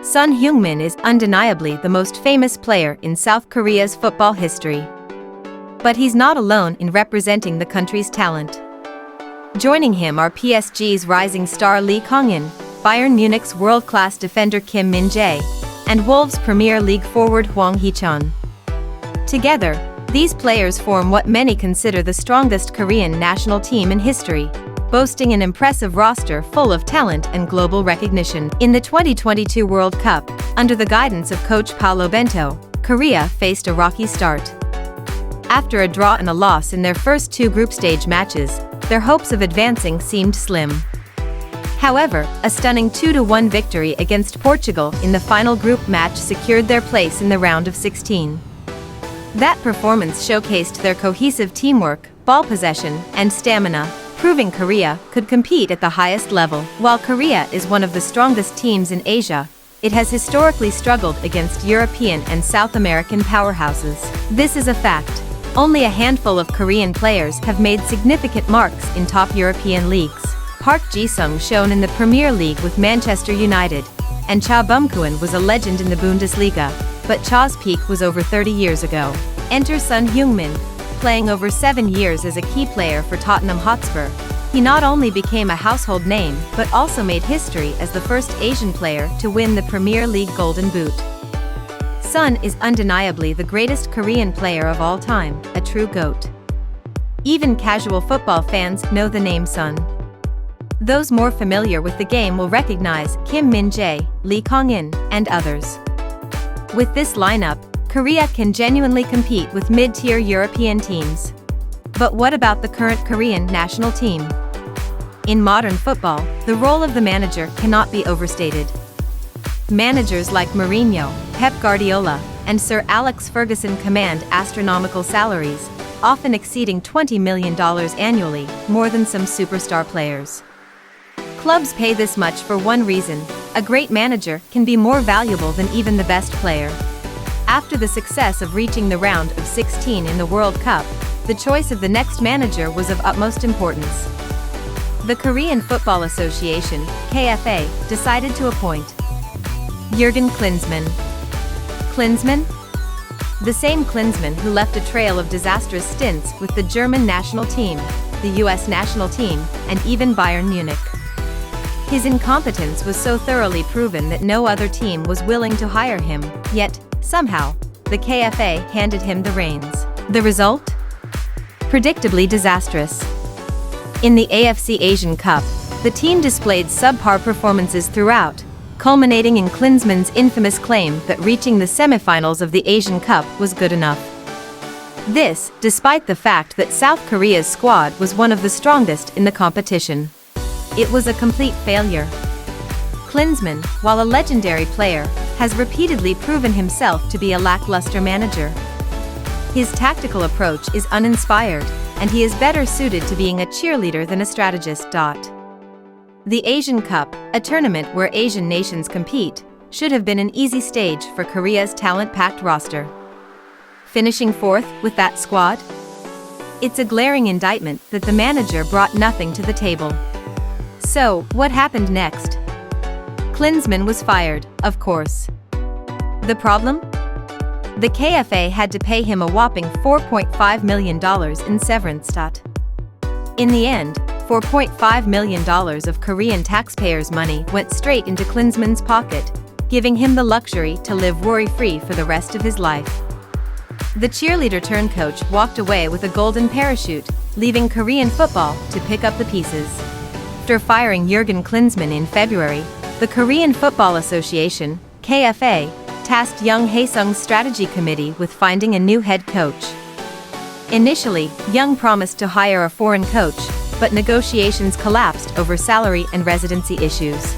Son Heung-min is undeniably the most famous player in South Korea's football history. But he's not alone in representing the country's talent. Joining him are PSG's rising star Lee Kang-in, Bayern Munich's world-class defender Kim Min-jae, and Wolves Premier League forward Hwang Hee-chun. Together, these players form what many consider the strongest Korean national team in history, boasting an impressive roster full of talent and global recognition. In the 2022 World Cup, under the guidance of coach Paulo Bento, Korea faced a rocky start. After a draw and a loss in their first two group stage matches, their hopes of advancing seemed slim. However, a stunning 2-1 victory against Portugal in the final group match secured their place in the round of 16. That performance showcased their cohesive teamwork, ball possession, and stamina, proving Korea could compete at the highest level. While Korea is one of the strongest teams in Asia, it has historically struggled against European and South American powerhouses. This is a fact. Only a handful of Korean players have made significant marks in top European leagues. Park Ji-sung shone in the Premier League with Manchester United, and Cha Bum-kwon was a legend in the Bundesliga, but Cha's peak was over 30 years ago. Enter Son Heung-min. Playing over 7 years as a key player for Tottenham Hotspur, he not only became a household name but also made history as the first Asian player to win the Premier League Golden Boot. Son is undeniably the greatest Korean player of all time, a true GOAT. Even casual football fans know the name Son. Those more familiar with the game will recognize Kim Min-jae, Lee Kang-in, and others. With this lineup, Korea can genuinely compete with mid-tier European teams. But what about the current Korean national team? In modern football, the role of the manager cannot be overstated. Managers like Mourinho, Pep Guardiola, and Sir Alex Ferguson command astronomical salaries, often exceeding $20 million annually, more than some superstar players. Clubs pay this much for one reason: a great manager can be more valuable than even the best player. After the success of reaching the round of 16 in the World Cup, the choice of the next manager was of utmost importance. The Korean Football Association, KFA, decided to appoint Jurgen Klinsmann. Klinsmann? The same Klinsmann who left a trail of disastrous stints with the German national team, the US national team, and even Bayern Munich. His incompetence was so thoroughly proven that no other team was willing to hire him, yet, somehow, the KFA handed him the reins. The result? Predictably disastrous. In the AFC Asian Cup, the team displayed subpar performances throughout, culminating in Klinsmann's infamous claim that reaching the semifinals of the Asian Cup was good enough. This, despite the fact that South Korea's squad was one of the strongest in the competition. It was a complete failure. Klinsmann, while a legendary player, has repeatedly proven himself to be a lackluster manager. His tactical approach is uninspired, and he is better suited to being a cheerleader than a strategist. The Asian Cup, a tournament where Asian nations compete, should have been an easy stage for Korea's talent-packed roster. Finishing fourth with that squad? It's a glaring indictment that the manager brought nothing to the table. So, what happened next? Klinsmann was fired, of course. The problem? The KFA had to pay him a whopping $4.5 million in severance. In the end, $4.5 million of Korean taxpayers' money went straight into Klinsmann's pocket, giving him the luxury to live worry-free for the rest of his life. The cheerleader-turned-coach walked away with a golden parachute, leaving Korean football to pick up the pieces. After firing Jurgen Klinsmann in February, the Korean Football Association, KFA, tasked Young Hae-sung's strategy committee with finding a new head coach. Initially, Young promised to hire a foreign coach, but negotiations collapsed over salary and residency issues.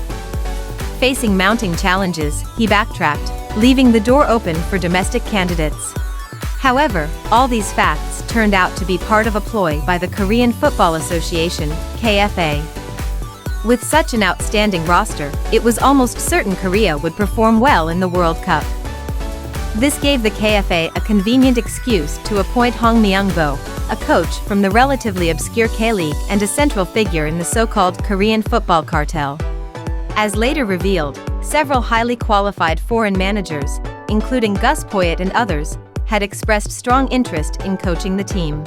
Facing mounting challenges, he backtracked, leaving the door open for domestic candidates. However, all these facts turned out to be part of a ploy by the Korean Football Association, KFA. With such an outstanding roster, it was almost certain Korea would perform well in the World Cup. This gave the KFA a convenient excuse to appoint Hong Myung-bo, a coach from the relatively obscure K-League and a central figure in the so-called Korean football cartel. As later revealed, several highly qualified foreign managers, including Gus Poyet and others, had expressed strong interest in coaching the team.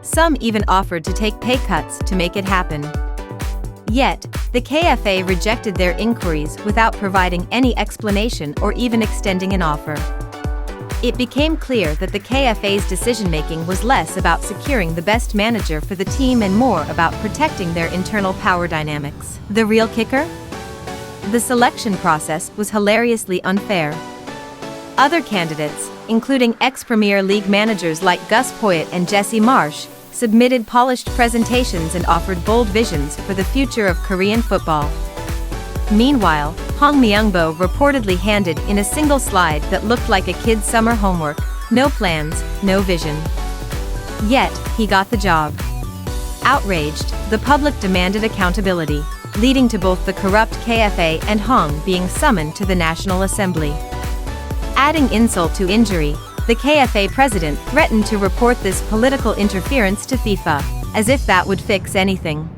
Some even offered to take pay cuts to make it happen. Yet, the KFA rejected their inquiries without providing any explanation or even extending an offer. It became clear that the KFA's decision-making was less about securing the best manager for the team and more about protecting their internal power dynamics. The real kicker? The selection process was hilariously unfair. Other candidates, including ex-Premier League managers like Gus Poyet and Jesse Marsch, submitted polished presentations and offered bold visions for the future of Korean football. Meanwhile, Hong Myung-bo reportedly handed in a single slide that looked like a kid's summer homework: no plans, no vision. Yet, he got the job. Outraged, the public demanded accountability, leading to both the corrupt KFA and Hong being summoned to the National Assembly. Adding insult to injury, the KFA president threatened to report this political interference to FIFA, as if that would fix anything.